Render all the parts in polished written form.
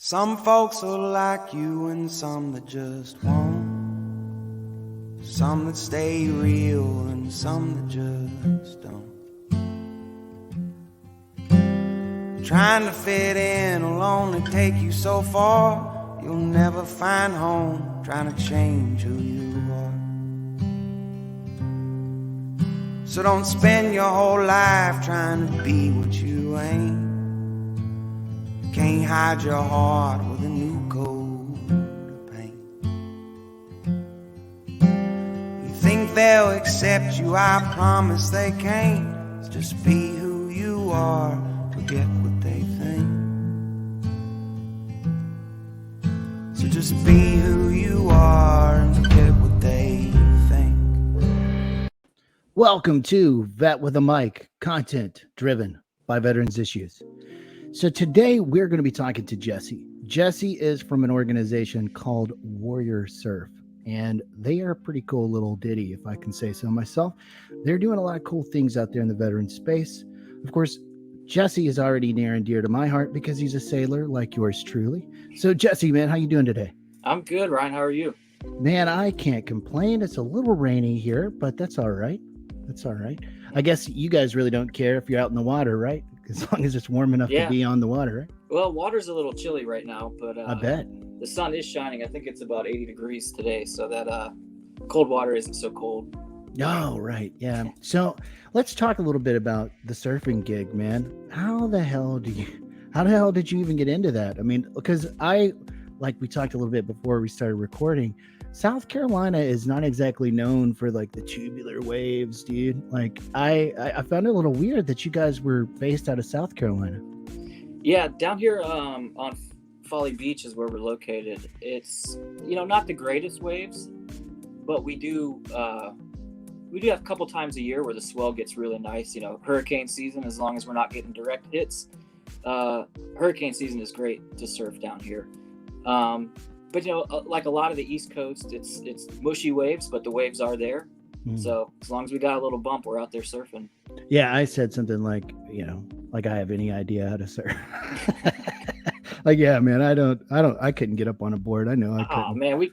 Some folks will like you and some that just won't. Some that stay real and some that just don't. Trying to fit in will only take you so far. You'll never find home trying to change who you are. So don't spend your whole life trying to be what you ain't. You can't hide your heart with a new coat of paint. You think they'll accept you, I promise they can't. Just be who you are, forget what they think. So just be who you are and forget what they think. Welcome to Vet with a Mic, content driven by Veterans Issues. So today we're going to be talking to Jesse. Jesse is from an organization called Warrior Surf, and they are a pretty cool little ditty, if I can say so myself. They're doing a lot of cool things out there in the veteran space. Of course, Jesse is already near and dear to my heart because he's a sailor like yours truly. So Jesse, man, how you doing today? I'm good, Ryan. How are you? Man, I can't complain. It's a little rainy here, but that's all right. That's all right. I guess you guys really don't care if you're out in the water, right? As long as it's warm enough to be on the water, right? Well, water's a little chilly right now, but I bet. The sun is shining. I think it's about 80 degrees today, so that cold water isn't so cold. Oh, right. Yeah. So let's talk a little bit about the surfing gig, man. How the hell did you even get into that? I mean, because like we talked a little bit before we started recording, South Carolina is not exactly known for like the tubular waves, dude. Like I found it a little weird that you guys were based out of South Carolina. Yeah, down here on Folly Beach is where we're located. It's, not the greatest waves, but we do have a couple times a year where the swell gets really nice. Hurricane season, as long as we're not getting direct hits. Hurricane season is great to surf down here. But like a lot of the East Coast, it's mushy waves, but the waves are there. So as long as we got a little bump, we're out there surfing. Yeah, I said something like, like I have any idea how to surf. Like, yeah, man, I couldn't get up on a board. I know I couldn't. Oh man,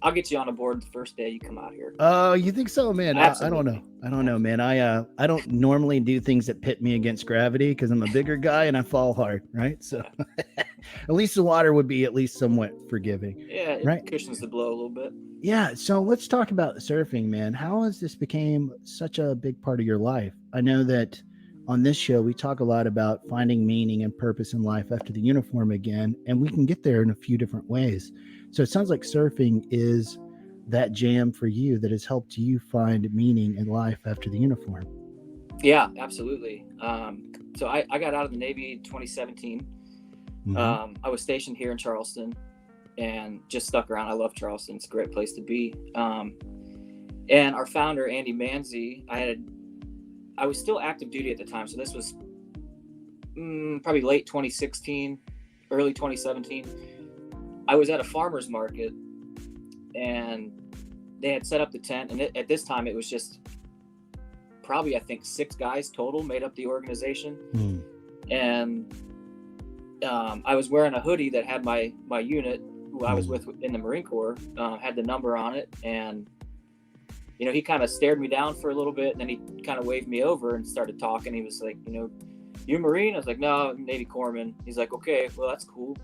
I'll get you on a board the first day you come out here. Oh, you think so, man? I don't know. I don't know, man. I don't normally do things that pit me against gravity because I'm a bigger guy and I fall hard, right? So at least the water would be at least somewhat forgiving. Yeah, it right? Cushions the blow a little bit. Yeah, so let's talk about surfing, man. How has this became such a big part of your life? I know that on this show, we talk a lot about finding meaning and purpose in life after the uniform again, and we can get there in a few different ways. So it sounds like surfing is that jam for you that has helped you find meaning in life after the uniform. Yeah, absolutely. So I got out of the Navy in 2017. I was stationed here in Charleston and just stuck around. I love Charleston. It's a great place to be. And our founder, Andy Manzi, I was still active duty at the time. So this was probably late 2016, early 2017. I was at a farmer's market and they had set up the tent. And at this time, it was just probably, I think, 6 guys total made up the organization. And I was wearing a hoodie that had my unit, who I was with in the Marine Corps, had the number on it. And, he kind of stared me down for a little bit. And then he kind of waved me over and started talking. He was like, you Marine? I was like, no, I'm Navy corpsman. He's like, okay, well, that's cool,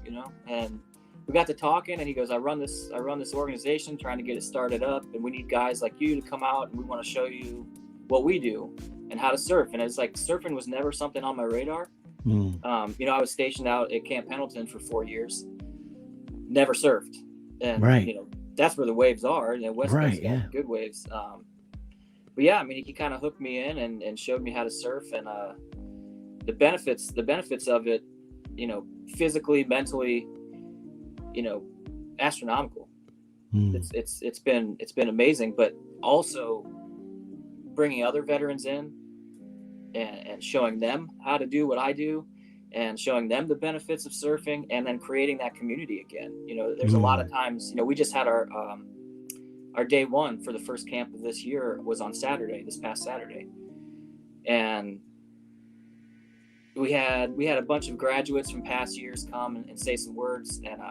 And we got to talking and he goes, I run this organization trying to get it started up, and we need guys like you to come out and we want to show you what we do and how to surf. And it's like surfing was never something on my radar. I was stationed out at Camp Pendleton for 4 years, never surfed. And, that's where the waves are. West Coast got good waves. But yeah, I mean, he kind of hooked me in and showed me how to surf, and the benefits of it, physically, mentally, astronomical. It's been amazing, but also bringing other veterans in and showing them how to do what I do and showing them the benefits of surfing, and then creating that community again. There's a lot of times, we just had our day one for the first camp of this year was on this past Saturday. And we had a bunch of graduates from past years come and say some words, and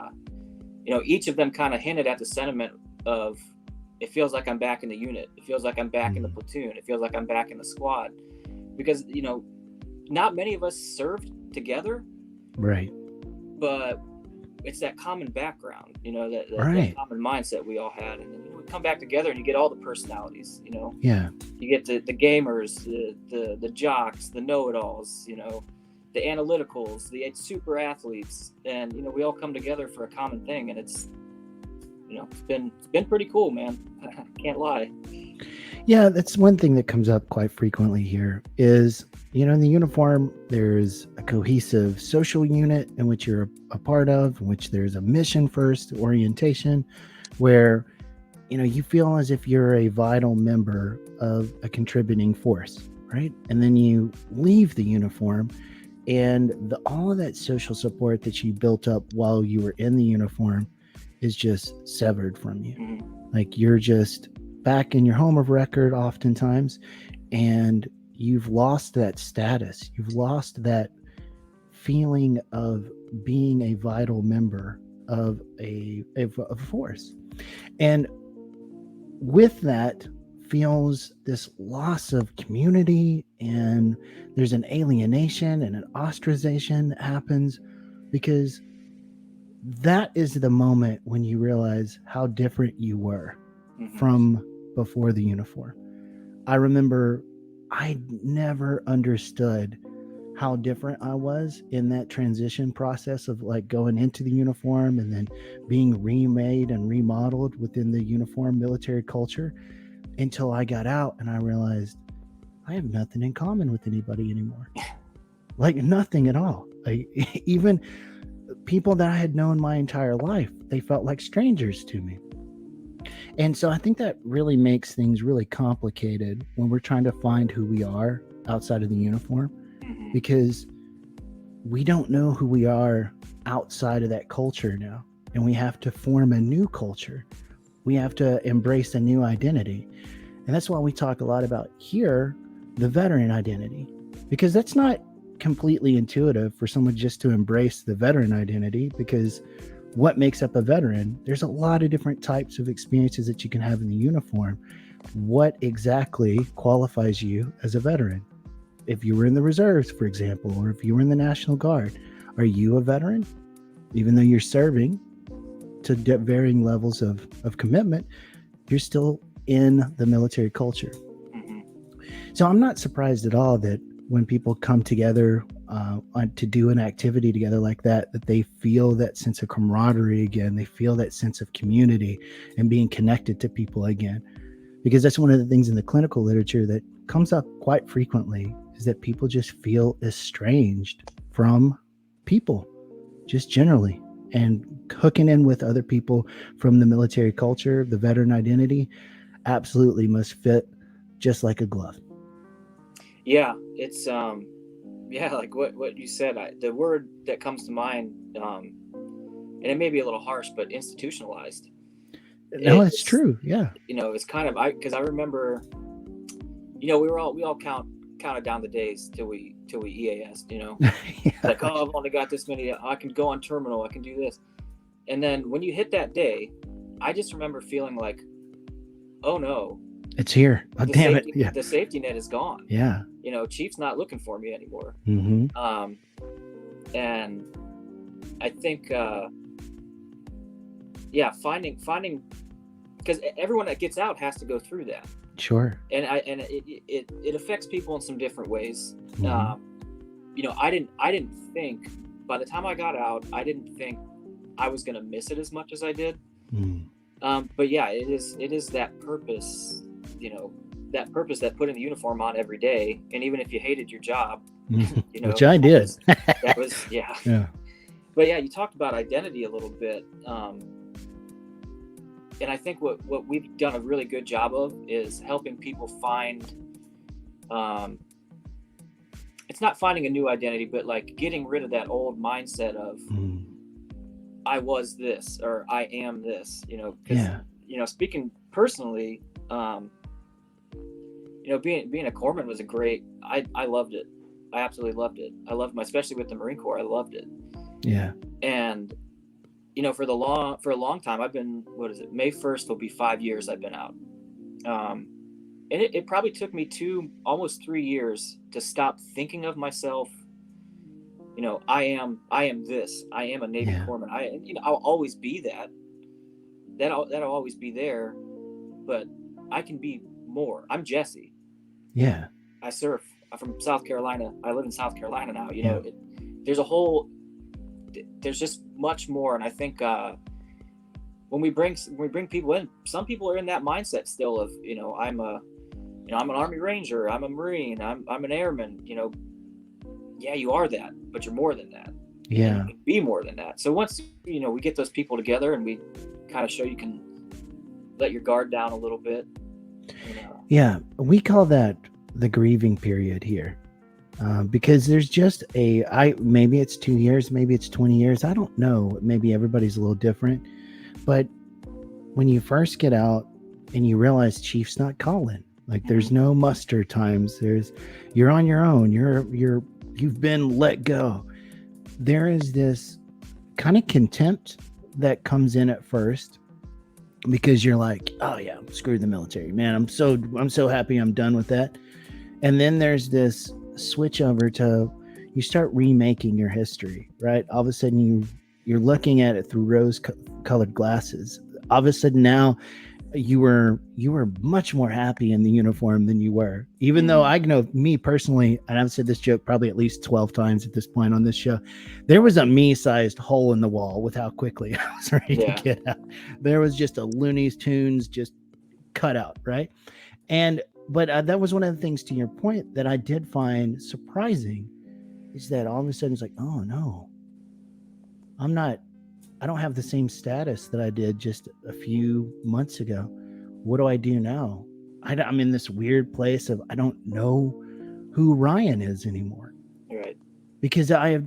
each of them kind of hinted at the sentiment of, it feels like I'm back in the unit, it feels like I'm back in the platoon, it feels like I'm back in the squad, because not many of us served together, right? But it's that common background, that common mindset we all had, and then we come back together and you get all the personalities, Yeah, you get the gamers, the jocks, the know-it-alls, the analyticals, the super athletes, and we all come together for a common thing, and it's been pretty cool, man. Can't lie. Yeah, that's one thing that comes up quite frequently here is, in the uniform, there's a cohesive social unit in which you're a part of, in which there's a mission first orientation, where, you feel as if you're a vital member of a contributing force, right? And then you leave the uniform, and all of that social support that you built up while you were in the uniform is just severed from you. Mm-hmm. Like, you're just back in your home of record oftentimes, and you've lost that status. You've lost that feeling of being a vital member of a force. And with that feels this loss of community, and there's an alienation and an ostracization that happens, because that is the moment when you realize how different you were from before the uniform. I remember I never understood how different I was in that transition process of like going into the uniform and then being remade and remodeled within the uniform military culture, until I got out and I realized I have nothing in common with anybody anymore. Like, nothing at all. Like, even people that I had known my entire life, they felt like strangers to me. And so I think that really makes things really complicated when we're trying to find who we are outside of the uniform, because we don't know who we are outside of that culture now. And we have to form a new culture. We have to embrace a new identity. And that's why we talk a lot about here, the veteran identity, because that's not completely intuitive for someone just to embrace the veteran identity, because what makes up a veteran? There's a lot of different types of experiences that you can have in the uniform. What exactly qualifies you as a veteran? If you were in the reserves, for example, or if you were in the National Guard, are you a veteran? Even though you're serving to varying levels of commitment, you're still in the military culture. So I'm not surprised at all that when people come together to do an activity together like that, that they feel that sense of camaraderie again. They feel that sense of community and being connected to people again. Because that's one of the things in the clinical literature that comes up quite frequently, is that people just feel estranged from people, just generally. And hooking in with other people from the military culture, the veteran identity, absolutely must fit just like a glove. Yeah, it's like what you said. The word that comes to mind, and it may be a little harsh, but institutionalized. No, it's true. Yeah. It's kind of, because I remember, we all counted down the days till we EAS'd, Yeah. Like, oh, I've only got this many, I can go on terminal, I can do this. And then when you hit that day, I just remember feeling like, oh no, it's here. Oh, damn it. Yeah. The safety net is gone. Yeah. Chief's not looking for me anymore. Mm-hmm. And I think, finding, because everyone that gets out has to go through that. Sure. And it affects people in some different ways. Mm-hmm. I didn't think, by the time I got out, I didn't think I was going to miss it as much as I did. But yeah, it is that purpose, that purpose that putting the uniform on every day. And even if you hated your job, which I did, that was, yeah. Yeah. But yeah, you talked about identity a little bit. And I think what we've done a really good job of is helping people find, it's not finding a new identity, but like getting rid of that old mindset of, I was this, or I am this, because, speaking personally, being a corpsman was I loved it. I absolutely loved it. I loved especially with the Marine Corps, I loved it. Yeah. And, you know, for a long time, I've been, May 1st will be 5 years I've been out. And it probably took me almost 3 years to stop thinking of myself. You know, I am this. I am a Navy corpsman. I'll always be that. That'll always be there, but I can be more. I'm Jesse. Yeah. I surf. I'm from South Carolina. I live in South Carolina now. You Yeah. know, there's just much more. And I think when we bring people in, some people are in that mindset still of, you know, I'm an Army Ranger, I'm a Marine, I'm an airman. You know, yeah, you are that, but you're more than that. Yeah. You can be more than that. So once, you know, we get those people together and we kind of show you can let your guard down a little bit. You know. Yeah, we call that the grieving period here, because there's just maybe it's 2 years, maybe it's 20 years. I don't know. Maybe everybody's a little different, but when you first get out and you realize Chief's not calling, like there's no muster times. You're on your own. You've been let go. There is this kind of contempt that comes in at first, because you're like, oh yeah, screw the military, man. I'm so happy I'm done with that. And then there's this switch over to, you start remaking your history, right? All of a sudden you're looking at it through rose colored glasses. All of a sudden now you were much more happy in the uniform than you were, even though I know me personally, and I've said this joke probably at least 12 times at this point on this show, there was a me-sized hole in the wall with how quickly I was ready to get out. There was just a Looney Tunes just cut out, right? But that was one of the things, to your point, that I did find surprising, is that all of a sudden it's like, oh no, I don't have the same status that I did just a few months ago. What do I do now? I'm in this weird place of, I don't know who Ryan is anymore. Right. Because I have,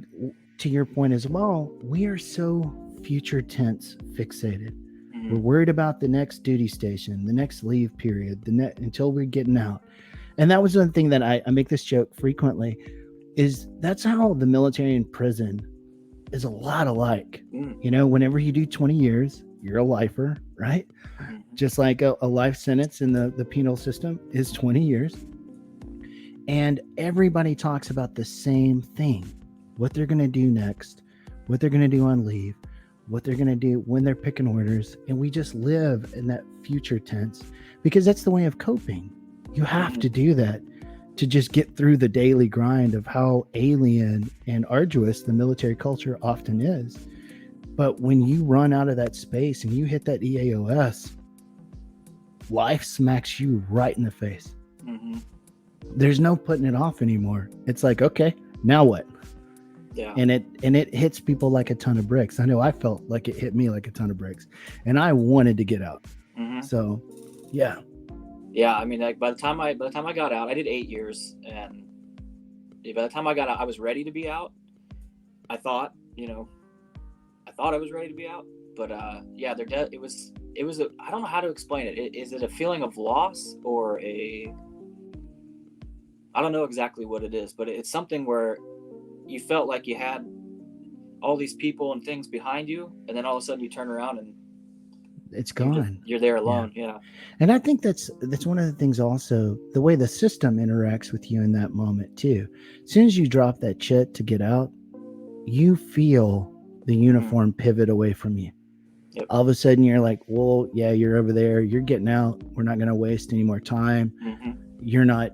to your point as well, we are so future tense fixated. Mm-hmm. We're worried about the next duty station, the next leave period, until we're getting out. And that was one thing that I make this joke frequently, is that's how the military and prison is a lot alike. You know, whenever you do 20 years, you're a lifer, right? Just like a life sentence in the penal system is 20 years. And everybody talks about the same thing: what they're going to do next, what they're going to do on leave, what they're going to do when they're picking orders. And we just live in that future tense because that's the way of coping. You have to do that to just get through the daily grind of how alien and arduous the military culture often is. But when you run out of that space and you hit that EAOS, life smacks you right in the face. Mm-hmm. There's no putting it off anymore. It's like, okay, now what? Yeah. And it hits people like a ton of bricks. I know I felt like it hit me like a ton of bricks, and I wanted to get out. Mm-hmm. So, yeah. Yeah, I mean, like by the time I got out, I did 8 years, and by the time I got out, I was ready to be out. I thought I was ready to be out, but it was I don't know how to explain it. Is it a feeling of loss or I don't know exactly what it is, but it's something where you felt like you had all these people and things behind you, and then all of a sudden you turn around and it's gone. You're there alone. Yeah. And I think that's one of the things also, the way the system interacts with you in that moment too. As soon as you drop that chit to get out, you feel the uniform pivot away from you. Yep. All of a sudden you're like, well, yeah, you're over there. You're getting out. We're not going to waste any more time. Mm-hmm. You're not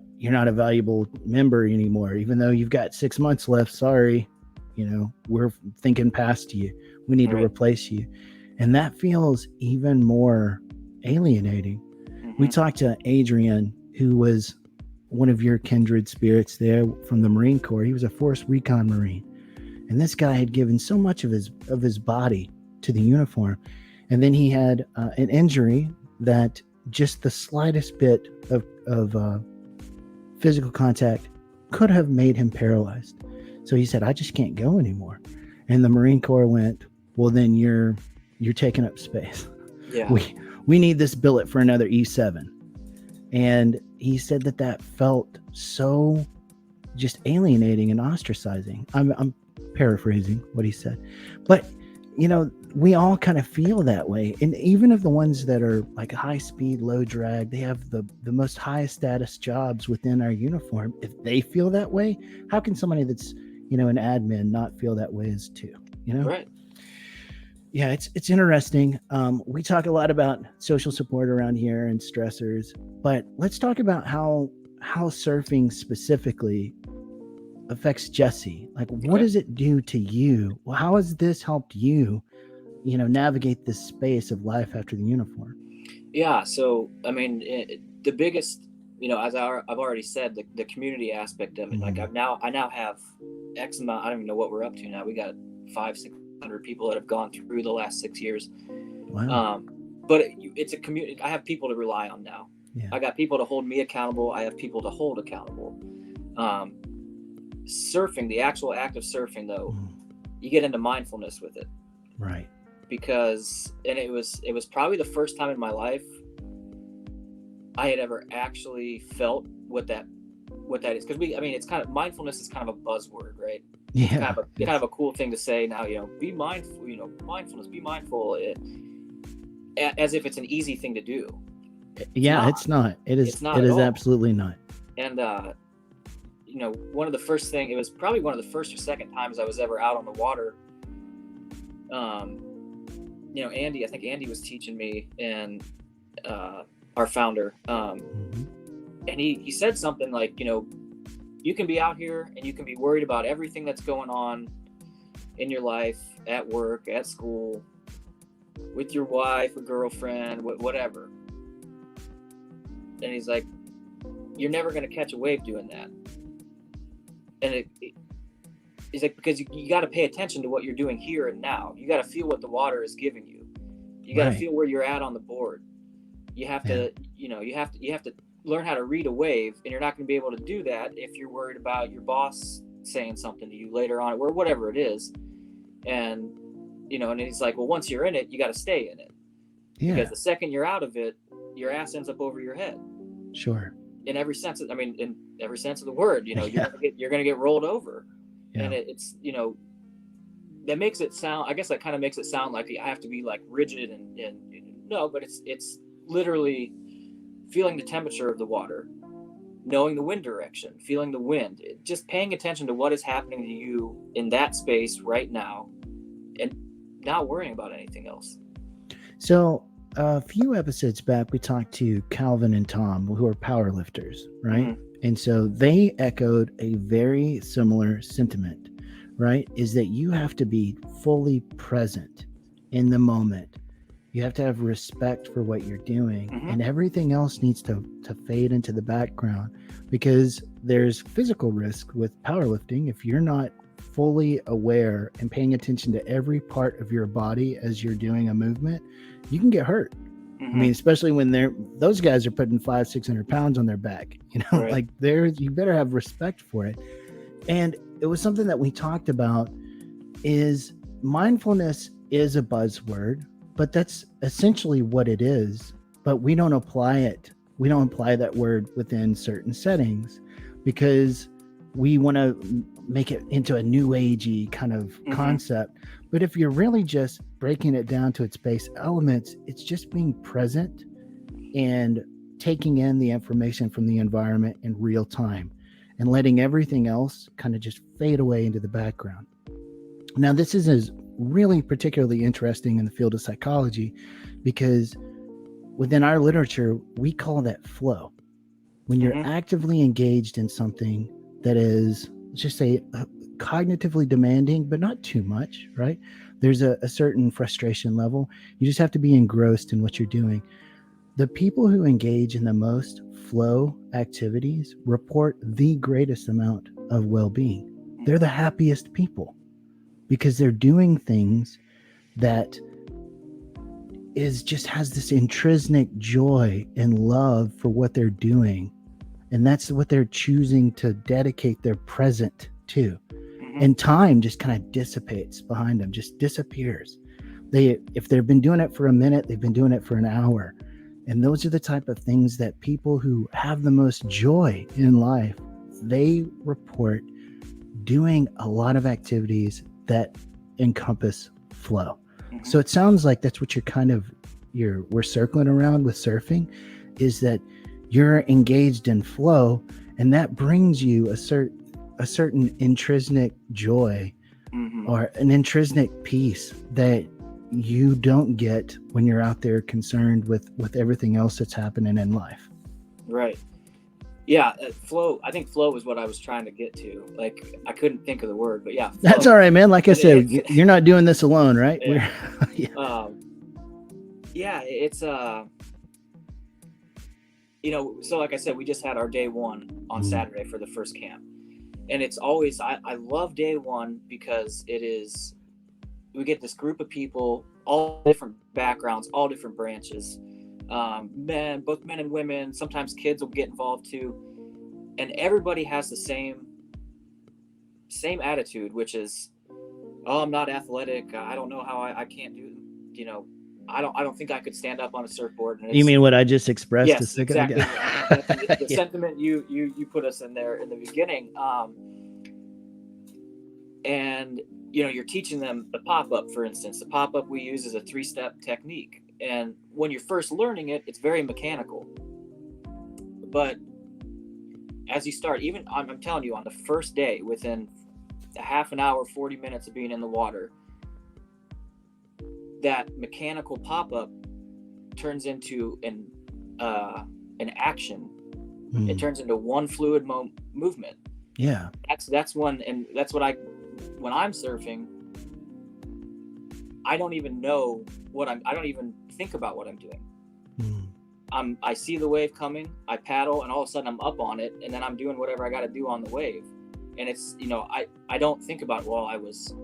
a valuable member anymore, even though you've got 6 months left. Sorry. We're thinking past you. We need to replace you. And that feels even more alienating. Mm-hmm. We talked to Adrian, who was one of your kindred spirits there from the Marine Corps. He was a Force Recon Marine. And this guy had given so much of his body to the uniform. And then he had an injury that just the slightest bit of physical contact could have made him paralyzed. So he said, I just can't go anymore. And the Marine Corps went, well, then you're taking up space. Yeah. We need this billet for another E7. And he said that felt so just alienating and ostracizing. I'm paraphrasing what he said, but we all kind of feel that way. And even if the ones that are like high speed, low drag, they have the most highest status jobs within our uniform. If they feel that way, how can somebody that's, an admin not feel that way as too, Right. Yeah, it's interesting. We talk a lot about social support around here and stressors, but let's talk about how surfing specifically affects Jesse. Like, what does it do to you? Well, how has this helped you, navigate this space of life after the uniform? Yeah. So, I mean, the biggest, as I've already said, the community aspect of it. Like I now have X amount. I don't even know what we're up to now. We got 500-600 people that have gone through the last 6 years. Wow. But it's a community. I have people to rely on now. Yeah. I got people to hold me accountable. I have people to hold accountable. Surfing, the actual act of surfing, though, you get into mindfulness with it. Right. Because, and it was probably the first time in my life I had ever actually felt what that is. Because it's kind of, mindfulness is kind of a buzzword, right? Yeah. It's kind of a cool thing to say now, be mindful, mindfulness, be mindful, as if it's an easy thing to do. Yeah, it's not. It is absolutely not. And, one of the first things, it was probably one of the first or second times I was ever out on the water. Andy, I think Andy was teaching me, and our founder, and he said something like, you can be out here and you can be worried about everything that's going on in your life, at work, at school, with your wife or girlfriend, whatever. And he's like, you're never going to catch a wave doing that. And he's like, because you got to pay attention to what you're doing here and now. You got to feel what the water is giving you. You got to feel where you're at on the board. You have to, you have to learn how to read a wave, and you're not going to be able to do that if you're worried about your boss saying something to you later on, or whatever it is. And, and he's like, well, once you're in it, you got to stay in it. Yeah. Because the second you're out of it, your ass ends up over your head. Sure. In every sense of the word, you're gonna get rolled over. Yeah. And it's that makes it sound, I guess that kind of makes it sound like I have to be like rigid and no, but it's literally feeling the temperature of the water, knowing the wind direction, feeling the wind, just paying attention to what is happening to you in that space right now, and not worrying about anything else. So a few episodes back, we talked to Calvin and Tom, who are powerlifters, right? Mm-hmm. And so they echoed a very similar sentiment, right? Is that you have to be fully present in the moment. You have to have respect for what you're doing, and everything else needs to fade into the background, because there's physical risk with powerlifting. If you're not fully aware and paying attention to every part of your body as you're doing a movement, you can get hurt. I mean, especially when those guys are putting 500-600 pounds on their back, right. Like you better have respect for it. And it was something that we talked about, is mindfulness is a buzzword, but that's essentially what it is. But we don't apply it. We don't apply that word within certain settings, because we want to make it into a new agey kind of concept. But if you're really just breaking it down to its base elements, it's just being present and taking in the information from the environment in real time and letting everything else kind of just fade away into the background. Now, this is really particularly interesting in the field of psychology, because within our literature, we call that flow. When you're actively engaged in something that is, let's just say, cognitively demanding, but not too much, right? There's a certain frustration level. You just have to be engrossed in what you're doing. The people who engage in the most flow activities report the greatest amount of well-being. They're the happiest people, because they're doing things that has this intrinsic joy and love for what they're doing. And that's what they're choosing to dedicate their present to. And time just kind of dissipates behind them, just disappears. If they've been doing it for a minute, they've been doing it for an hour. And those are the type of things that people who have the most joy in life they report doing a lot of activities that encompass flow. Mhm. So it sounds like that's what we're circling around with surfing, is that you're engaged in flow, and that brings you a certain intrinsic joy Mhm. or an intrinsic peace that you don't get when you're out there concerned with everything else that's happening in life. Right. Yeah, flow. I think flow is what I was trying to get to. Like, I couldn't think of the word, but yeah, flow. That's all right, man. Like I It- said, it- you're not doing this alone, right? Yeah. Yeah. Yeah, it's so like I said, we just had our day one on Saturday for the first camp, and it's always I love day one because we get this group of people, all different backgrounds, all different branches, both men and women. Sometimes kids will get involved too, and everybody has the same attitude, which is, oh, I'm not athletic. I don't know how I can't do. I don't think I could stand up on a surfboard. And You mean what I just expressed a yes, second exactly. ago? The Yeah. sentiment you put us in there in the beginning, and you're teaching them the pop-up, for instance. The pop-up we use is a 3-step technique, and when you're first learning it, it's very mechanical. But as you start, even I'm telling you, on the first day, within a half an hour, 40 minutes of being in the water, that mechanical pop-up turns into an action. It turns into one fluid movement. Yeah. That's one, and that's what when I'm surfing, I don't even know I don't even think about what I'm doing. I see the wave coming, I paddle, and all of a sudden I'm up on it, and then I'm doing whatever I got to do on the wave. And it's, I don't think about, well, I was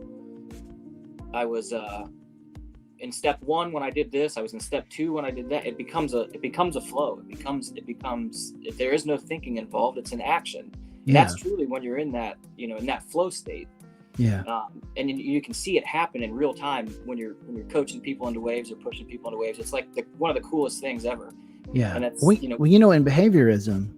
in step 1 when I did this, I was in step 2 when I did that. It becomes a flow. It becomes, if there is no thinking involved, it's an action. And that's truly when you're in that, in that flow state. Yeah. And you can see it happen in real time when you're coaching people into waves or pushing people into waves. It's like one of the coolest things ever. Yeah. And that's, well, in behaviorism,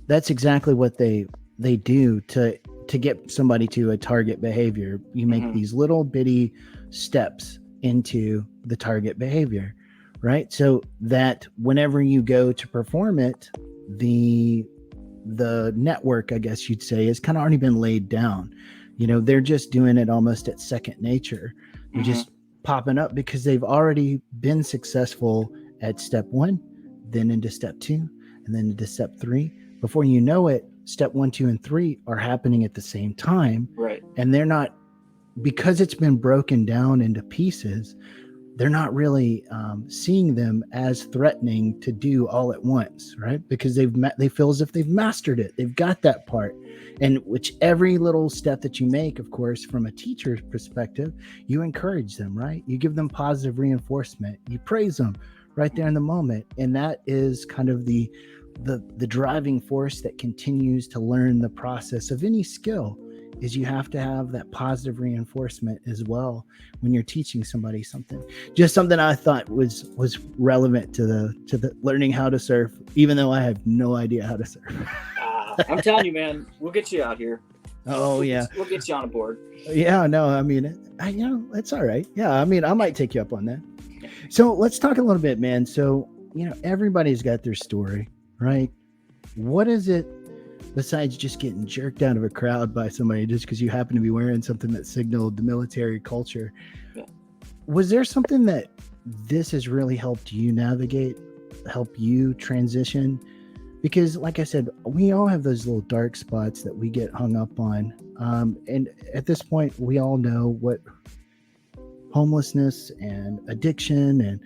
that's exactly what they do to get somebody to a target behavior. You make these little bitty steps into the target behavior, right? So that whenever you go to perform it, the network, I guess you'd say, has kind of already been laid down. They're just doing it almost at second nature. They're just popping up because they've already been successful at step 1, then into step 2, and then into step 3. Before you know it, step 1, 2, and 3 are happening at the same time. Right. And they're not, because it's been broken down into pieces, they're not really seeing them as threatening to do all at once, right? Because they feel as if they've mastered it. They've got that part. And which every little step that you make, of course, from a teacher's perspective, you encourage them, right? You give them positive reinforcement. You praise them right there in the moment. And that is kind of the driving force that continues to learn the process of any skill, is you have to have that positive reinforcement as well when you're teaching somebody something. Just something I thought was relevant to the learning how to surf, even though I have no idea how to surf. I'm telling you, man, we'll get you out here. We'll get you on a board. Yeah, no, I mean, it's all right. Yeah, I mean, I might take you up on that. So let's talk a little bit, man. So, everybody's got their story, right? What is it, besides just getting jerked out of a crowd by somebody just because you happen to be wearing something that signaled the military culture? Yeah. Was there something that this has really helped you navigate, help you transition? Because like I said, we all have those little dark spots that we get hung up on. And at this point, we all know what homelessness and addiction and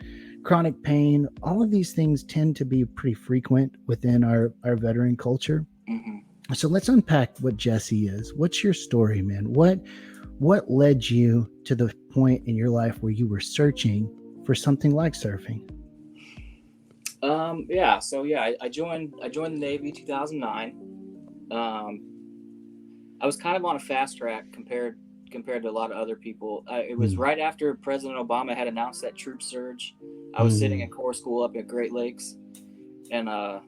chronic pain, all of these things tend to be pretty frequent within our veteran culture. So let's unpack what Jesse is. What's your story, man? What led you to the point in your life where you were searching for something like surfing? I joined the Navy 2009. I was kind of on a fast track compared to a lot of other people. It was right after President Obama had announced that troop surge. I was sitting in Corps school up at Great Lakes, and I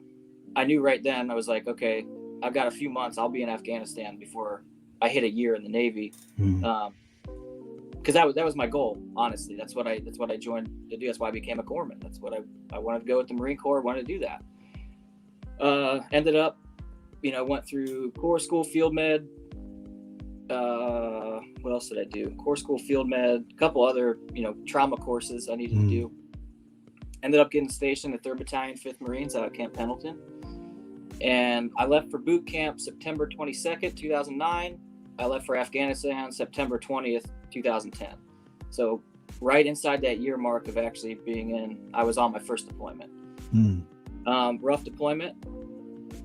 knew right then, I was like, okay, I've got a few months. I'll be in Afghanistan before I hit a year in the Navy. Because that was my goal. Honestly, that's what I joined to do. That's why I became a corpsman. That's what I wanted to go with the Marine Corps. Wanted to do that. Ended up, went through Corps School Field Med. What else did I do? Corps School Field Med. A couple other trauma courses I needed to do. Ended up getting stationed at 3rd Battalion, 5th Marines out of Camp Pendleton. And I left for boot camp September 22nd, 2009. I left for Afghanistan September 20th, 2010. So right inside that year mark of actually being in, I was on my first deployment. Rough deployment,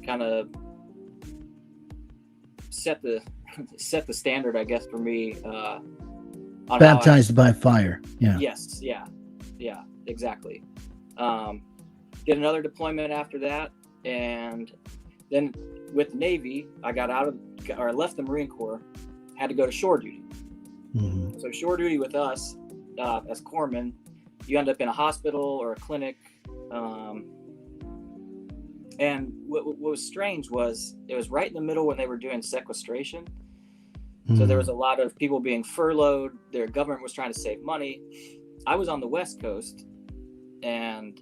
kind of set the standard, I guess, for me. On baptized by fire. Yeah. Yes. Yeah, exactly. Did another deployment after that. And then with the Navy, I left the Marine Corps, had to go to shore duty. So shore duty with us, as corpsmen, you end up in a hospital or a clinic. And what was strange was it was right in the middle when they were doing sequestration. So there was a lot of people being furloughed. Their government was trying to save money. I was on the West Coast, and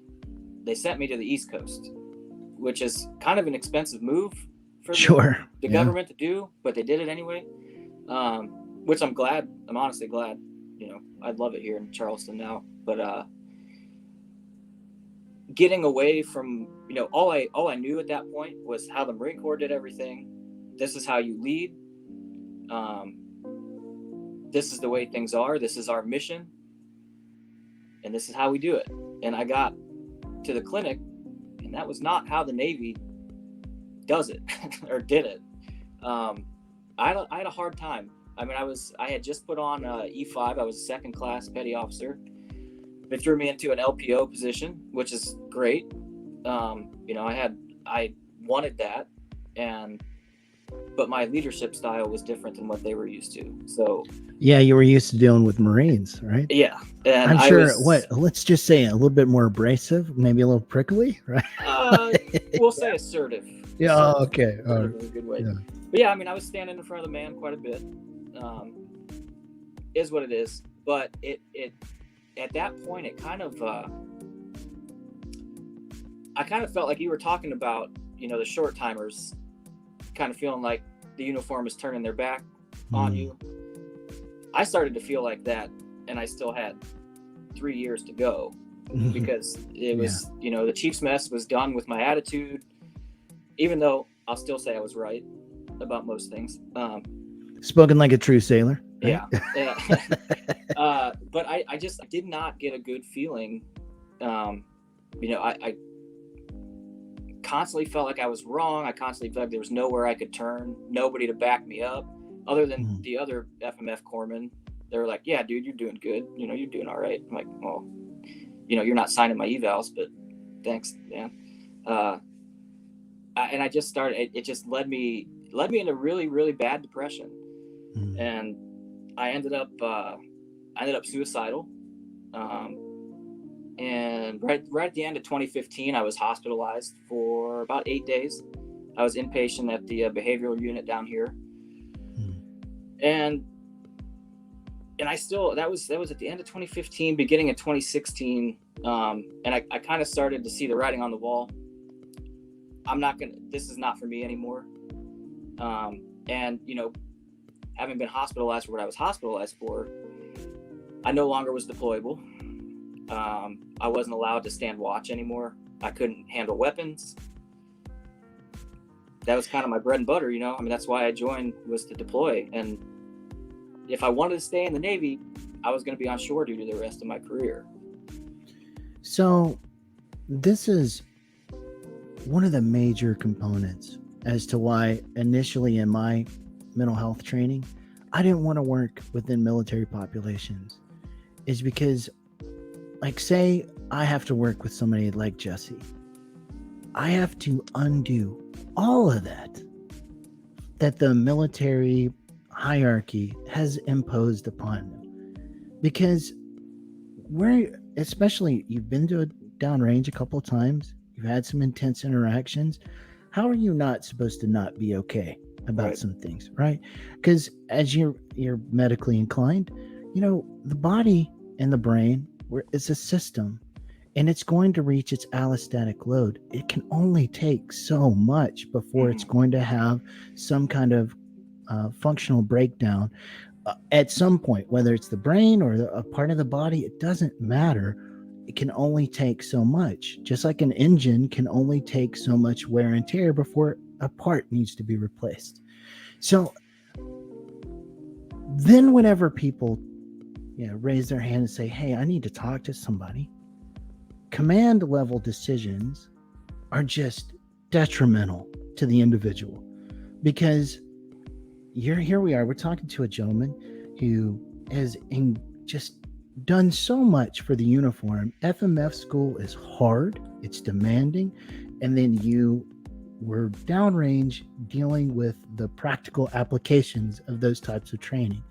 they sent me to the East Coast, which is kind of an expensive move for the government to do, but they did it anyway. Which I'm glad. I'm honestly glad. I'd love it here in Charleston now. But getting away from, all I knew at that point was how the Marine Corps did everything. This is how you lead. This is the way things are. This is our mission, and this is how we do it. And I got to the clinic, and that was not how the Navy does it or did it. I had a hard time. I mean, I had just put on E5. I was a second class petty officer. They threw me into an LPO position, which is great. I wanted that, but my leadership style was different than what they were used to. So yeah, you were used to dealing with Marines, right? Yeah, and I'm sure. Let's just say a little bit more abrasive, maybe a little prickly, right? We'll say assertive. Yeah. Okay. Assertive is a good way. Yeah. But yeah, I mean, I was standing in front of the man quite a bit. Is what it is. But it at that point, it kind of I kind of felt like you were talking about, the short timers, kind of feeling like the uniform is turning their back on you. I started to feel like that, and I still had 3 years to go because it was, the Chief's mess was done with my attitude, even though I'll still say I was right about most things. Spoken like a true sailor. Right? Yeah. But I just did not get a good feeling. I constantly felt like I was wrong. I constantly felt like there was nowhere I could turn, nobody to back me up other than the other FMF corpsmen. They were like, yeah, dude, you're doing good. You're doing all right. I'm like, well, you're not signing my evals, but thanks, man. And I just started, it just led me into really, really bad depression. And I ended up suicidal. And right at the end of 2015, I was hospitalized for about 8 days. I was inpatient at the behavioral unit down here. And I still, that was at the end of 2015, beginning of 2016. And I kind of started to see the writing on the wall. This is not for me anymore. And, having been hospitalized for what I was hospitalized for, I no longer was deployable. I wasn't allowed to stand watch anymore. I couldn't handle weapons. That was kind of my bread and butter, I mean, that's why I joined, was to deploy. And if I wanted to stay in the Navy, I was going to be on shore duty the rest of my career. So this is one of the major components as to why initially in my mental health training, I didn't want to work within military populations, is because, like, say I have to work with somebody like Jesse. I have to undo all of that the military hierarchy has imposed upon them. Because especially you've been to a downrange a couple of times, you've had some intense interactions. how are you not supposed to not be okay about Right. some things, right? Because as you're medically inclined, the body and the brain it's a system, and it's going to reach its allostatic load. It can only take so much before it's going to have some kind of functional breakdown at some point, whether it's the brain or a part of the body. It doesn't matter. It can only take so much, just like an engine can only take so much wear and tear before a part needs to be replaced. So then whenever people raise their hand and say, hey, I need to talk to somebody, command level decisions are just detrimental to the individual, because here we are, we're talking to a gentleman who has just done so much for the uniform. FMF school is hard, it's demanding, and then you were downrange dealing with the practical applications of those types of training.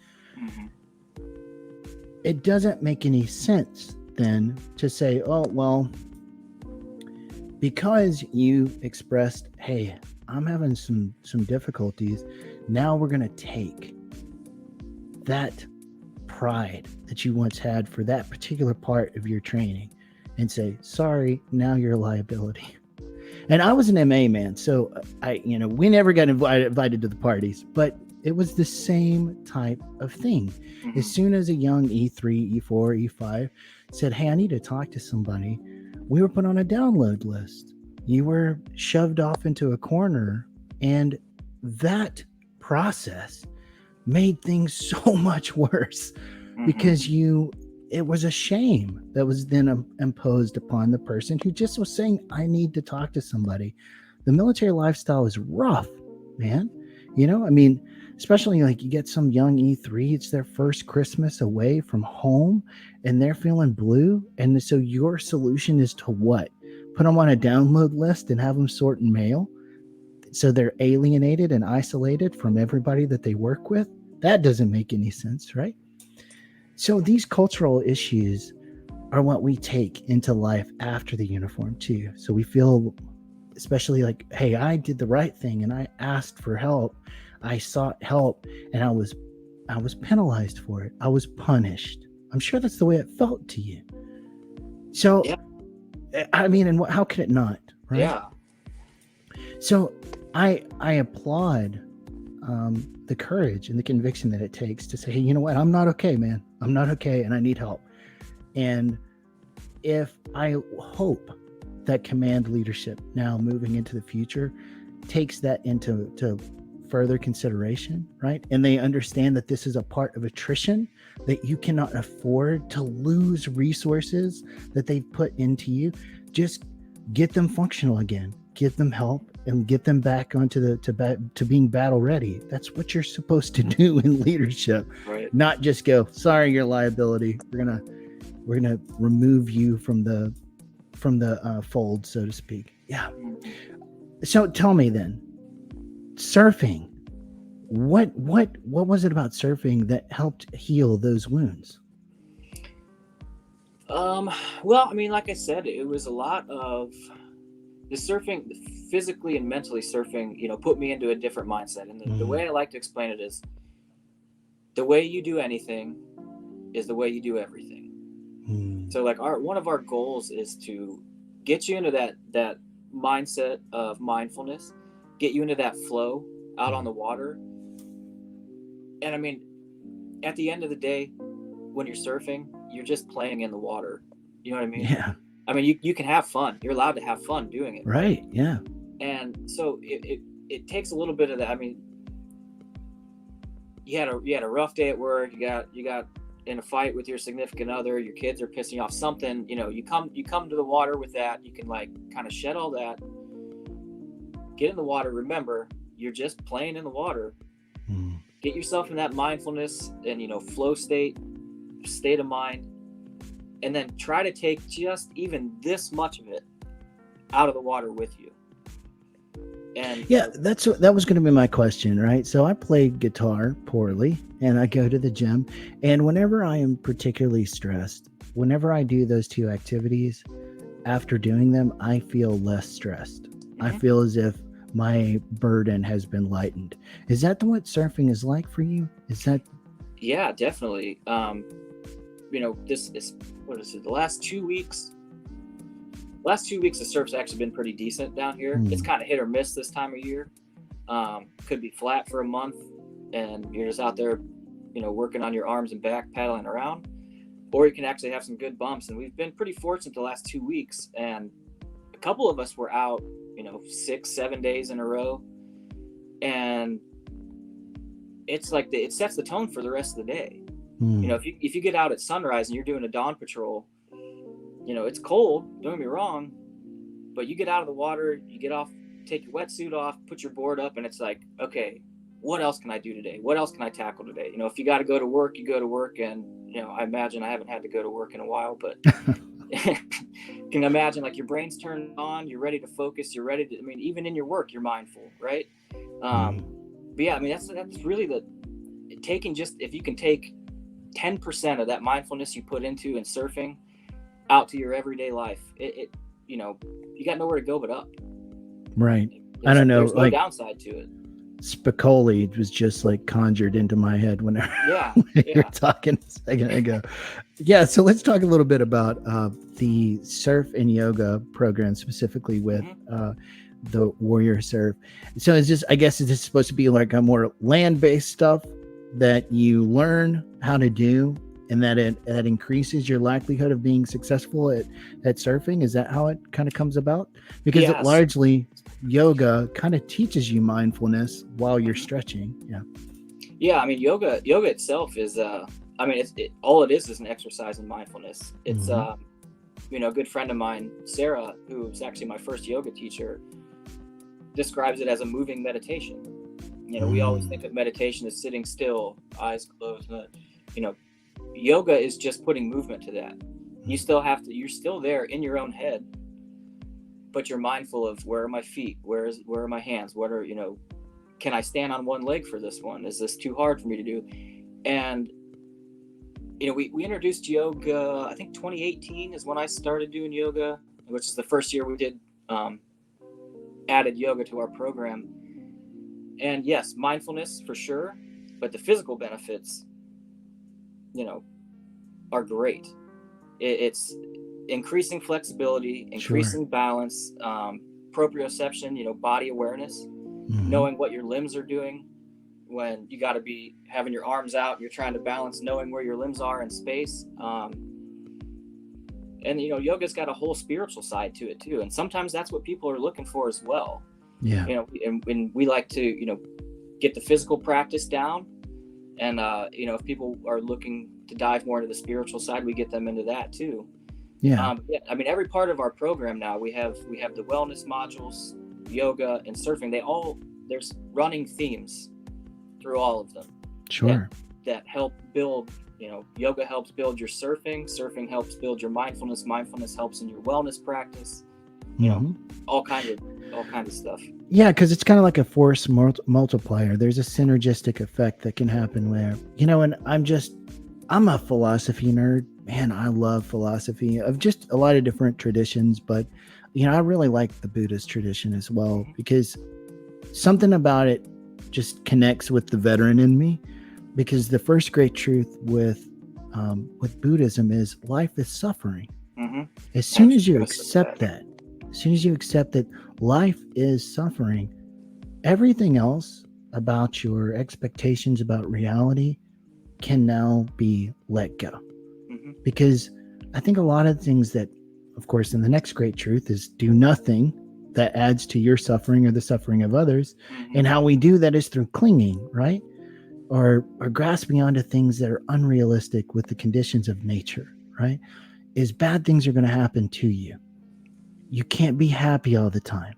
It doesn't make any sense then to say, oh, well, because you expressed, hey, I'm having some difficulties, now we're going to take that pride that you once had for that particular part of your training and say, sorry, now you're a liability. And I was an MA man, so we never got invited to the parties, but it was the same type of thing. As soon as a young E3, E4, E5 said, hey, I need to talk to somebody, we were put on a download list. You were shoved off into a corner, and that process made things so much worse because it was a shame that was then imposed upon the person who just was saying, I need to talk to somebody. The military lifestyle is rough, man. Especially like you get some young E3, it's their first Christmas away from home and they're feeling blue. And so your solution is to what? Put them on a download list and have them sort and mail, so they're alienated and isolated from everybody that they work with? That doesn't make any sense, right? So these cultural issues are what we take into life after the uniform too. So we feel especially like, hey, I did the right thing and I asked for help. I sought help and I was penalized for it. I was punished. I'm sure that's the way it felt to you. So, yeah. I mean, and how could it not, right? Yeah. So I applaud the courage and the conviction that it takes to say, hey, you know what? I'm not okay, man. I'm not okay and I need help. And if I hope that command leadership now moving into the future takes that into further consideration, right? And they understand that this is a part of attrition, that you cannot afford to lose resources that they've put into you. Just get them functional again, give them help, and get them back onto to being battle ready. That's what you're supposed to do in leadership, right? Not just go, sorry, you're a liability. We're gonna remove you from the fold, so to speak. Yeah. So tell me then, surfing, what was it about surfing that helped heal those wounds? Well, I mean, like I said, it was a lot of the surfing, physically and mentally surfing, put me into a different mindset. And the way I like to explain it is, the way you do anything is the way you do everything. So like one of our goals is to get you into that mindset of mindfulness, get you into that flow out on the water. And I mean, at the end of the day, when you're surfing, you're just playing in the water. You know what I mean? Yeah. I mean, you can have fun. You're allowed to have fun doing it. Right. Yeah. And so it takes a little bit of that. I mean, you had a rough day at work. You got in a fight with your significant other. Your kids are pissing you off. Something. You come to the water with that. You can like kind of shed all that. Get in the water. Remember, you're just playing in the water. Get yourself in that mindfulness and flow state of mind. And then try to take just even this much of it out of the water with you. And yeah, that was going to be my question, right? So I play guitar poorly and I go to the gym, and whenever I am particularly stressed, whenever I do those two activities, after doing them, I feel less stressed. I feel as if my burden has been lightened. Is that what surfing is like for you? Is that? Yeah, definitely. This is, what is it, the last 2 weeks the surf's actually been pretty decent down here. It's kind of hit or miss this time of year. Could be flat for a month and you're just out there, working on your arms and back, paddling around, or you can actually have some good bumps. And we've been pretty fortunate the last 2 weeks, and a couple of us were out 6-7 days in a row, and it's like it sets the tone for the rest of the day. If you get out at sunrise and you're doing a dawn patrol, it's cold, don't get me wrong, but you get out of the water, you get off, take your wetsuit off, put your board up, and it's like, okay, what else can I do today? What else can I tackle today? If you got to go to work, you go to work. And I imagine, I haven't had to go to work in a while, but can imagine, like, your brain's turned on, you're ready to focus, you're ready to, even in your work, you're mindful, right? But yeah, that's really if you can take 10% of that mindfulness you put into and surfing out to your everyday life, you got nowhere to go but up. Right. I don't know. There's no downside to it. Spicoli was just like conjured into my head whenever you're talking a second ago. Yeah. So let's talk a little bit about the surf and yoga program, specifically with the Warrior Surf. So I guess is this supposed to be like a more land-based stuff that you learn how to do, and that that increases your likelihood of being successful at surfing? Is that how it kind of comes about? Because it largely, yoga kind of teaches you mindfulness while you're stretching. Yeah. Yoga itself is all it is an exercise in mindfulness. It's a good friend of mine, Sarah, who's actually my first yoga teacher, describes it as a moving meditation. We always think of meditation as sitting still, eyes closed. Yoga is just putting movement to that. You're still there in your own head, but you're mindful of, where are my feet? Where are my hands? What are, can I stand on one leg for this one? Is this too hard for me to do? And, we introduced yoga, I think 2018 is when I started doing yoga, which is the first year we did, added yoga to our program. And yes, mindfulness for sure, but the physical benefits, are great. It's increasing flexibility, increasing balance, proprioception, body awareness, knowing what your limbs are doing when you got to be having your arms out, you're trying to balance, knowing where your limbs are in space. And, yoga's got a whole spiritual side to it too. And sometimes that's what people are looking for as well. Yeah. And we like to, get the physical practice down. And, if people are looking to dive more into the spiritual side, we get them into that too. Yeah. Every part of our program now, we have the wellness modules, yoga and surfing. There's running themes through all of them. Sure. That help build, yoga helps build your surfing helps build your mindfulness helps in your wellness practice, all kind of stuff. Yeah, because it's kind of like a force multiplier. There's a synergistic effect that can happen where, and I'm a philosophy nerd. Man, I love philosophy of just a lot of different traditions, but, I really like the Buddhist tradition as well, because something about it just connects with the veteran in me, because the first great truth with Buddhism is life is suffering. As soon as you accept that, life is suffering, everything else about your expectations about reality can now be let go. Because I think a lot of things that, of course, in the next great truth is do nothing that adds to your suffering or the suffering of others. And how we do that is through clinging, right? Or grasping onto things that are unrealistic with the conditions of nature, right? Is bad things are going to happen to you. You can't be happy all the time.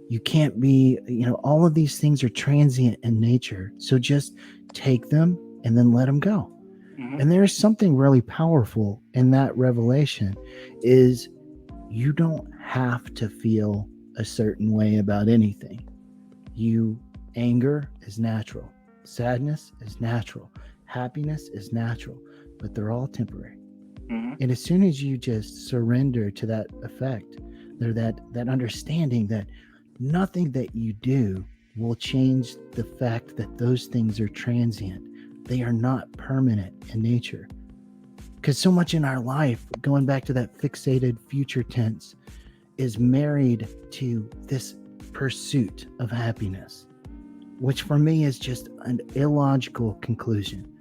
You can't be, all of these things are transient in nature. So just take them and then let them go. And there's something really powerful in that revelation is you don't have to feel a certain way about anything. Anger is natural. Sadness is natural. Happiness is natural, but they're all temporary. And as soon as you just surrender to that effect, that understanding that nothing that you do will change the fact that those things are transient. They are not permanent in nature. Because so much in our life, going back to that fixated future tense, is married to this pursuit of happiness, which for me is just an illogical conclusion.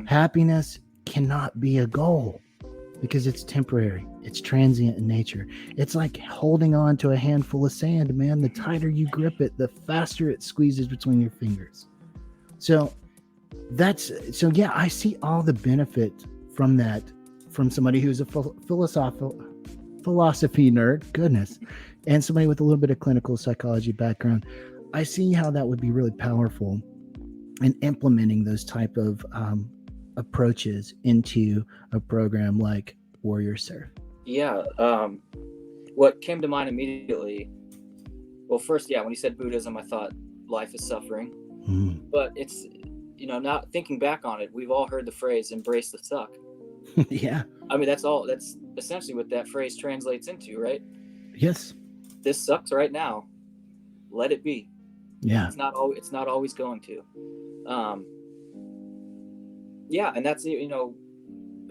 Happiness cannot be a goal because it's temporary, it's transient in nature. It's like holding on to a handful of sand, man. The tighter you grip it, the faster it squeezes between your fingers. So yeah, I see all the benefit from that, from somebody who's a philosophy nerd, goodness, and somebody with a little bit of clinical psychology background. I see how that would be really powerful in implementing those type of approaches into a program like Warrior Surf. Yeah. What came to mind immediately, well, first, yeah, when you said Buddhism, I thought life is suffering. But it's, not thinking back on it, we've all heard the phrase embrace the suck. Yeah. I mean, that's essentially what that phrase translates into, right? Yes. This sucks right now. Let it be. Yeah. It's not always going to. Yeah, and that's,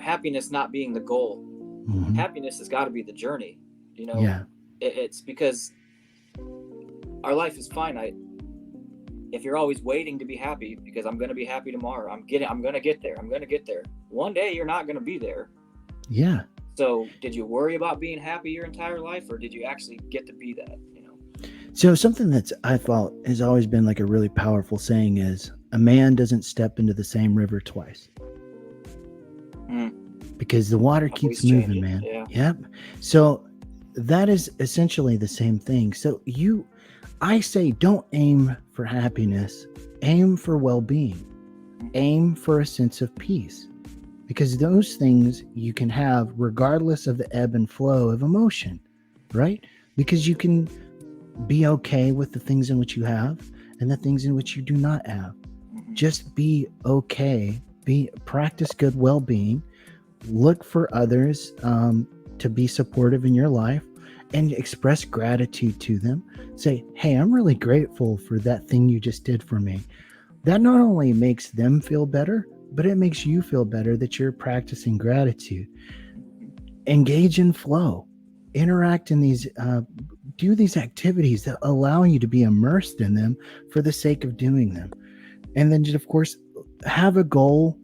happiness not being the goal. Happiness has got to be the journey. Yeah. It's because our life is finite. If you're always waiting to be happy, because I'm going to be happy tomorrow, I'm going to get there. One day you're not going to be there. Yeah. So did you worry about being happy your entire life, or did you actually get to be that? So something that's I thought has always been like a really powerful saying is a man doesn't step into the same river twice. Because the water keeps moving, man. Yeah. Yep. So that is essentially the same thing. So I say don't aim for happiness, aim for well-being, aim for a sense of peace, because those things you can have regardless of the ebb and flow of emotion, right? Because you can be okay with the things in which you have and the things in which you do not have. Just be okay, practice good well-being, look for others to be supportive in your life, and express gratitude to them. Say, hey, I'm really grateful for that thing you just did for me. That not only makes them feel better, but it makes you feel better that you're practicing gratitude. Engage in flow. Interact in these, do these activities that allow you to be immersed in them for the sake of doing them. And then, of course, have a goal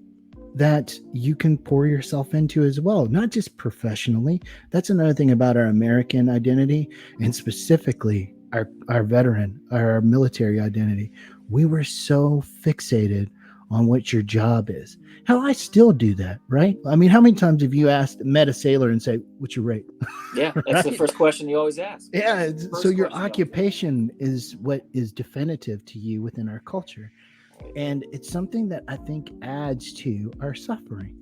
that you can pour yourself into as well, not just professionally. That's another thing about our American identity, and specifically our veteran, our military identity. We were so fixated on what your job is. Hell, I still do that, right? I mean, how many times have you met a sailor and say, what's your rate? Yeah, that's right? The first question you always ask. Yeah, so your occupation is what is definitive to you within our culture. And it's something that I think adds to our suffering.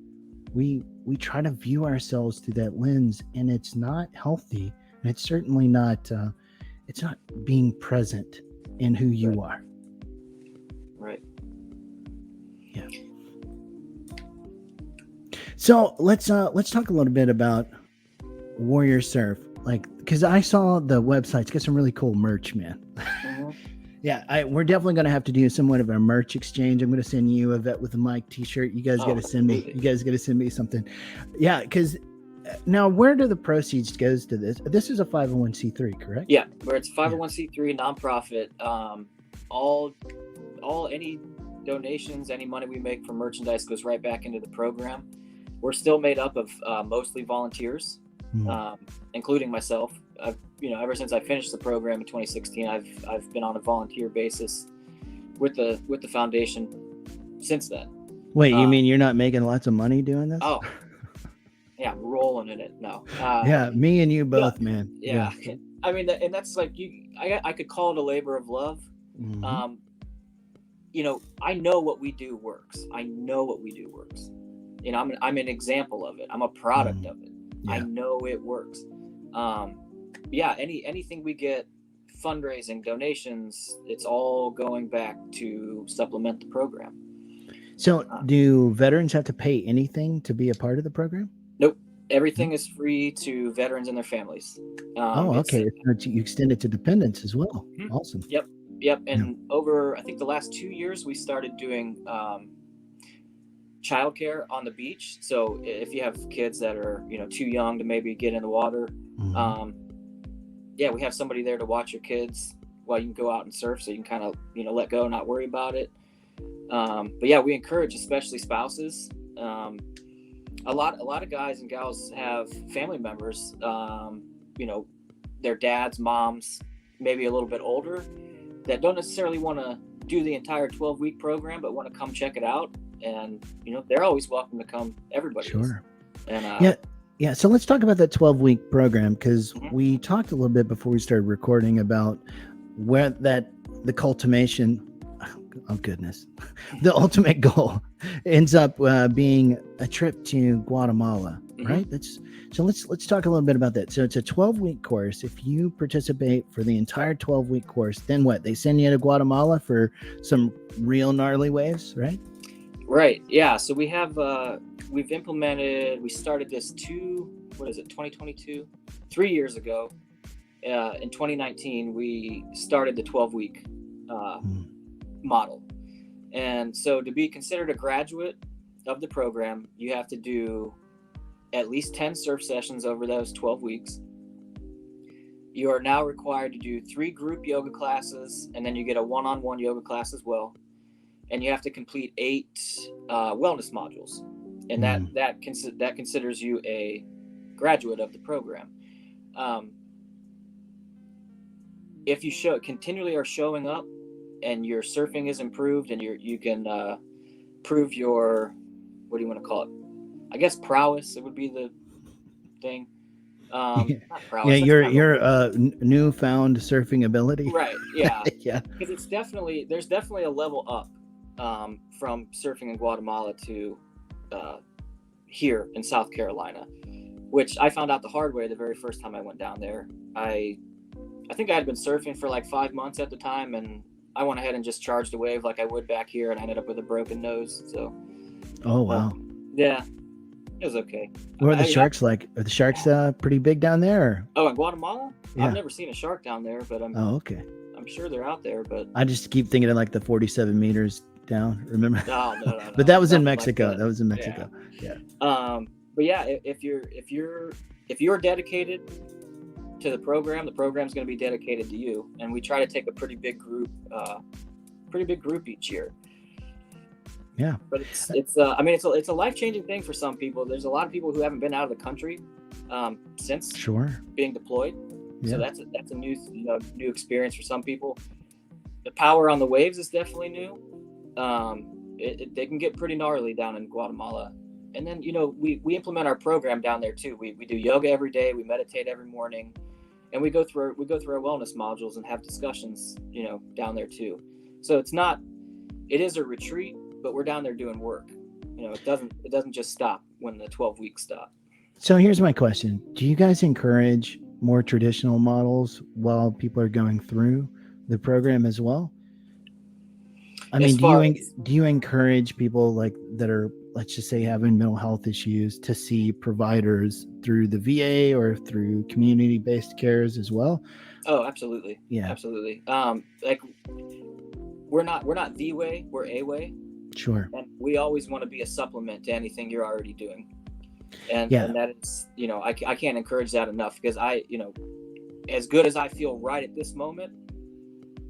We try to view ourselves through that lens, and it's not healthy, and it's certainly not it's not being present in who you are. Right. Yeah. So let's talk a little bit about Warrior Surf, because I saw the website. It's got some really cool merch, man. Yeah, we're definitely going to have to do somewhat of a merch exchange. I'm going to send you a Vet with a Mic t-shirt. You guys got to send me. You guys got to send me something. Yeah, because now where do the proceeds goes to this? This is a 501c3, correct? Yeah, where it's 501c3 nonprofit. Any donations, any money we make from merchandise goes right back into the program. We're still made up of mostly volunteers, including myself. Ever since I finished the program in 2016, I've been on a volunteer basis with the foundation since then. Wait, you mean you're not making lots of money doing this? Oh, yeah, rolling in it. No. Yeah, me and you both, man. Yeah. I mean, and that's like I could call it a labor of love. I know what we do works. I'm an example of it. I'm a product of it. Yeah. I know it works. Anything we get, fundraising, donations, it's all going back to supplement the program. So do veterans have to pay anything to be a part of the program? Nope. Everything is free to veterans and their families. Okay. You extend it to dependents as well. Mm-hmm. Awesome. Yep. And over, I think the last 2 years, we started doing childcare on the beach. So if you have kids that are, too young to maybe get in the water, we have somebody there to watch your kids while you can go out and surf. So you can kind of, let go, not worry about it. But yeah, we encourage, especially spouses. A lot of guys and gals have family members, their dads, moms, maybe a little bit older, that don't necessarily want to do the entire 12-week program, but want to come check it out. And, they're always welcome to come. Everybody Sure. is. And, yeah. So let's talk about that 12-week program, because we talked a little bit before we started recording about where the cultivation, oh goodness, the ultimate goal ends up being a trip to Guatemala, right? So let's talk a little bit about that. So it's a 12-week course. If you participate for the entire 12-week course, then what? They send you to Guatemala for some real gnarly waves, right? Right. Yeah. So we have we started this 2022, 3 years ago. In 2019, we started the 12-week model. And so to be considered a graduate of the program, you have to do at least 10 surf sessions over those 12 weeks. You are now required to do 3 group yoga classes, and then you get a one-on-one yoga class as well. And you have to complete 8 wellness modules. And that considers you a graduate of the program. If you continually are showing up, and your surfing is improved, and you can prove your, what do you want to call it? I guess prowess, it would be the thing. Not prowess. Yeah, your newfound surfing ability. Right. Yeah. Yeah. Because there's definitely a level up from surfing in Guatemala to here in South Carolina, which I found out the hard way the very first time I went down there. I think I had been surfing for like 5 months at the time, and I went ahead and just charged a wave like I would back here, and I ended up with a broken nose. So, oh wow, yeah, it was okay. What are the sharks like? Are the sharks pretty big down there? Or? Oh, in Guatemala, yeah. I've never seen a shark down there, but okay. I'm sure they're out there. But I just keep thinking of like the 47 meters down. Remember? No. But that was in Mexico. Like that was in Mexico. Yeah. But yeah, if you're dedicated to the program's going to be dedicated to you, and we try to take a pretty big group each year. Yeah, but it's a life-changing thing for some people. There's a lot of people who haven't been out of the country since being deployed. So that's a new experience for some people. The power on the waves is definitely new. They can get pretty gnarly down in Guatemala. And then, we implement our program down there too. We do yoga every day. We meditate every morning, and we go through our wellness modules and have discussions, down there too. So it is a retreat, but we're down there doing work. It doesn't just stop when the 12 weeks stop. So here's my question. Do you guys encourage more traditional models while people are going through the program as well? I mean, do you encourage people like that are, let's just say, having mental health issues to see providers through the VA or through community-based cares as well? Oh, absolutely. Yeah, absolutely. Like we're not the way, we're a way. Sure. And we always want to be a supplement to anything you're already doing. And that is, I can't encourage that enough, because as good as I feel right at this moment,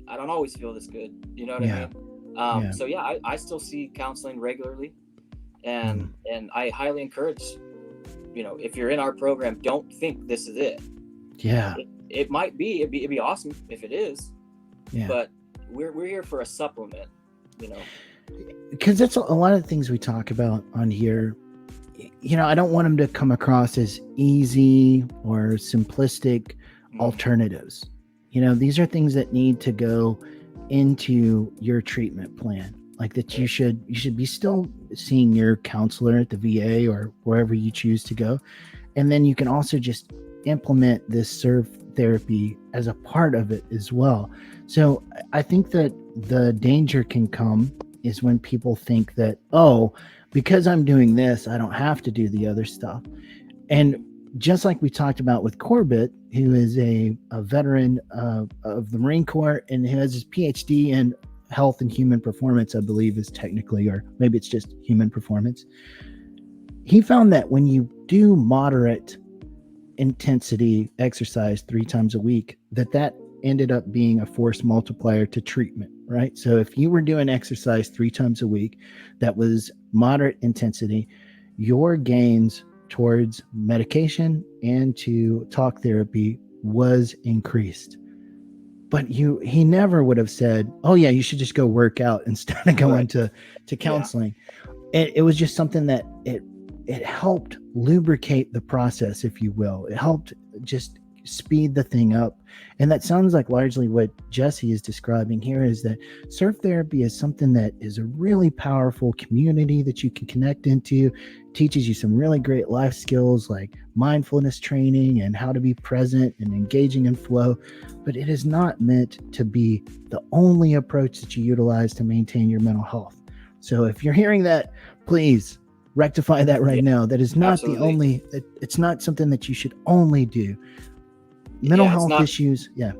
I don't always feel this good. You know what I mean? So yeah, I still see counseling regularly, and I highly encourage, if you're in our program, don't think this is it. Yeah. It might be, it'd be awesome if it is, but we're here for a supplement, because that's a lot of the things we talk about on here. I don't want them to come across as easy or simplistic alternatives. These are things that need to go into your treatment plan, like that you should be still seeing your counselor at the VA or wherever you choose to go. And then you can also just implement this surf therapy as a part of it as well. So I think that the danger can come is when people think that, because I'm doing this, I don't have to do the other stuff. And just like we talked about with Corbett, who is a veteran of the Marine Corps and who has his PhD in health and human performance, I believe is technically, or maybe it's just human performance. He found that when you do moderate intensity exercise 3 times a week, that ended up being a force multiplier to treatment, right? So if you were doing exercise 3 times a week that was moderate intensity, your gains towards medication and to talk therapy was increased. But he never would have said, oh yeah, you should just go work out instead of going to counseling. It was just something that it helped lubricate the process, if you will. It helped just speed the thing up. And that sounds like largely what Jesse is describing here, is that surf therapy is something that is a really powerful community that you can connect into, teaches you some really great life skills like mindfulness training and how to be present and engaging in flow. But it is not meant to be the only approach that you utilize to maintain your mental health. So if you're hearing that, please rectify that right now. That is not the only, it's not something that you should only do. Mental health issues. Yeah.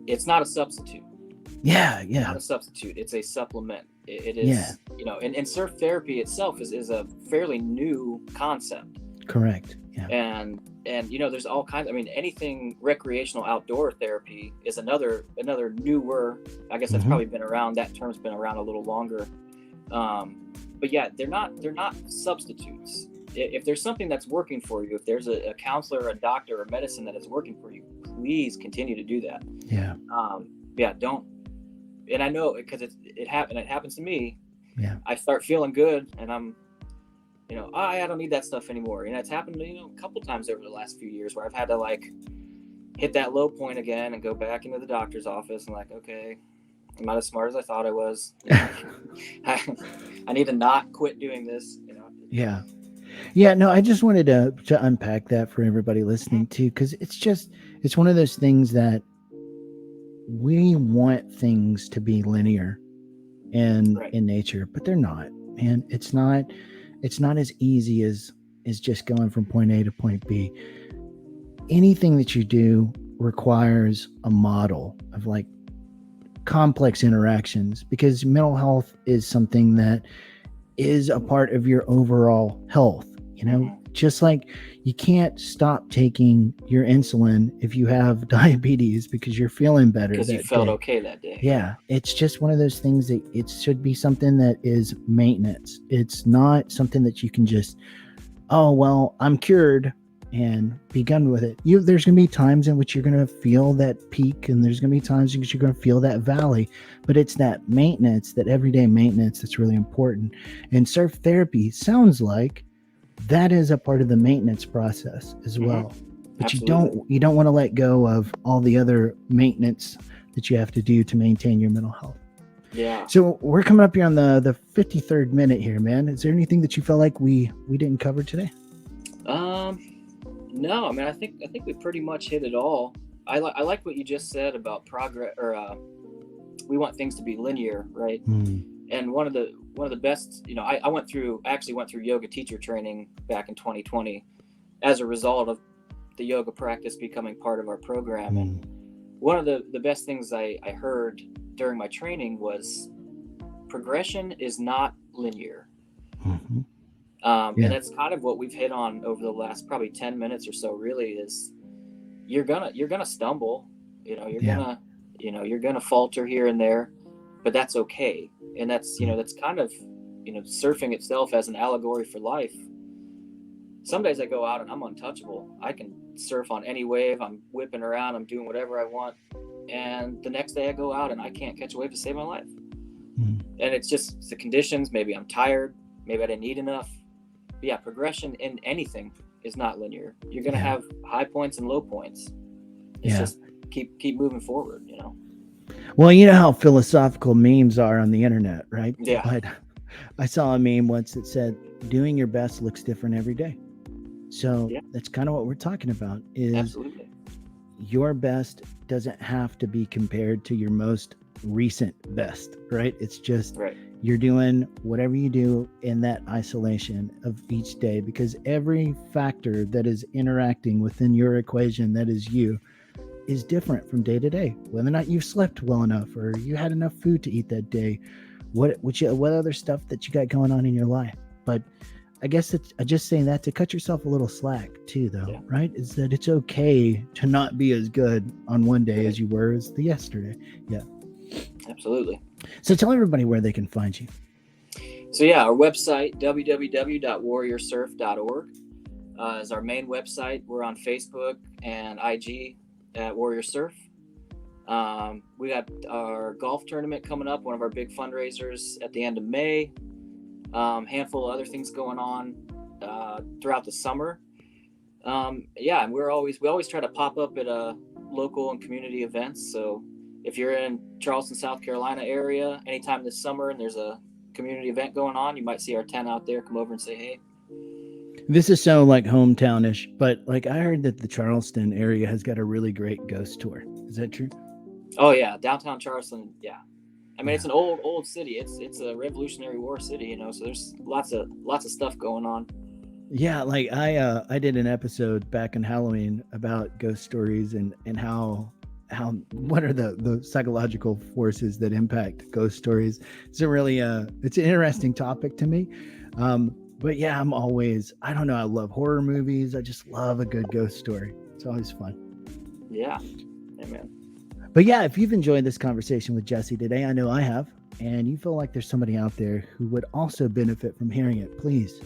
It's not a substitute. Yeah. It's not a substitute. It's a supplement. It is, and surf therapy itself is a fairly new concept. Correct. Yeah. And there's all kinds, anything recreational outdoor therapy is another newer, I guess that's probably been around, that term's been around a little longer. But yeah, they're not substitutes. If there's something that's working for you, if there's a counselor, a doctor, or medicine that is working for you, please continue to do that. Yeah. Don't. And I know because it happens to me. Yeah. I start feeling good and I'm, I don't need that stuff anymore. It's happened, a couple times over the last few years where I've had to hit that low point again and go back into the doctor's office and okay, I'm not as smart as I thought I was. I need to not quit doing this. Yeah, no, I just wanted to unpack that for everybody listening too, because it's one of those things that we want things to be linear in nature, but they're not, man. It's not as easy as just going from point A to point B. Anything that you do requires a model of complex interactions, because mental health is something that is a part of your overall health. Just like you can't stop taking your insulin if you have diabetes because you're feeling better because you felt okay that day. Yeah, it's just one of those things that it should be something that is maintenance. It's not something that you can just, oh well, I'm cured and be done with it. There's going to be times in which you're going to feel that peak, and there's going to be times in which you're going to feel that valley, but it's that maintenance, that everyday maintenance, that's really important. And surf therapy sounds like that is a part of the maintenance process as well. But Absolutely. you don't want to let go of all the other maintenance that you have to do to maintain your mental health. Yeah. So we're coming up here on the 53rd minute here, man. Is there anything that you felt like we didn't cover today? No, I think we pretty much hit it all. I like what you just said about progress, or we want things to be linear, right? And one of the best, I went through yoga teacher training back in 2020 as a result of the yoga practice becoming part of our program. And one of the best things I heard during my training was progression is not linear. And that's kind of what we've hit on over the last probably 10 minutes or so, really, is you're gonna stumble, you're gonna falter here and there, but that's okay. And that's kind of, surfing itself as an allegory for life. Some days I go out and I'm untouchable. I can surf on any wave. I'm whipping around. I'm doing whatever I want. And the next day I go out and I can't catch a wave to save my life. And it's just the conditions. Maybe I'm tired. Maybe I didn't eat enough. But yeah, progression in anything is not linear. You're going to have high points and low points. It's just keep moving forward, Well, you know how philosophical memes are on the internet, right? Yeah. But I saw a meme once that said, doing your best looks different every day. So that's kind of what we're talking about, is Absolutely. Your best doesn't have to be compared to your most recent best, right? It's just, you're doing whatever you do in that isolation of each day, because every factor that is interacting within your equation, that is you, is different from day to day. Whether or not you slept well enough or you had enough food to eat that day, what other stuff that you got going on in your life. But I guess it's just saying that to cut yourself a little slack too, though, right? Is that it's okay to not be as good on one day as you were as the yesterday. Yeah, absolutely. So tell everybody where they can find you. So yeah, our website, www.warriorsurf.org, is our main website. We're on Facebook and IG at Warrior Surf. We got our golf tournament coming up, one of our big fundraisers at the end of May. Handful of other things going on throughout the summer. And we always try to pop up at local and community events. So if you're in Charleston, South Carolina area anytime this summer and there's a community event going on, you might see our tent out there. Come over and say hey. This is so like hometownish, but like I heard that the Charleston area has got a really great ghost tour. Is that true? Oh yeah, downtown Charleston. Yeah, I mean it's an old city. It's a Revolutionary War city, so there's lots of stuff going on. Yeah, like I did an episode back in Halloween about ghost stories and how what are the psychological forces that impact ghost stories. It's it's an interesting topic to me. But yeah, I love horror movies. I just love a good ghost story. It's always fun. Yeah. Amen. But yeah, if you've enjoyed this conversation with Jesse today, I know I have, and you feel like there's somebody out there who would also benefit from hearing it, please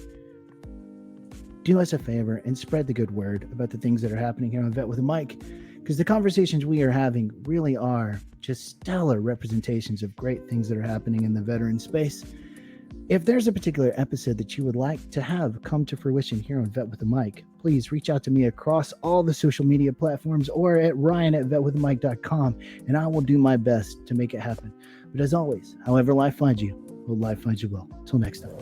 do us a favor and spread the good word about the things that are happening here on Vet with a Mic, because the conversations we are having really are just stellar representations of great things that are happening in the veteran space. If there's a particular episode that you would like to have come to fruition here on Vet with a Mic, please reach out to me across all the social media platforms or at ryan@vetwithamic.com, and I will do my best to make it happen. But as always, however life finds you, will life find you well. Till next time.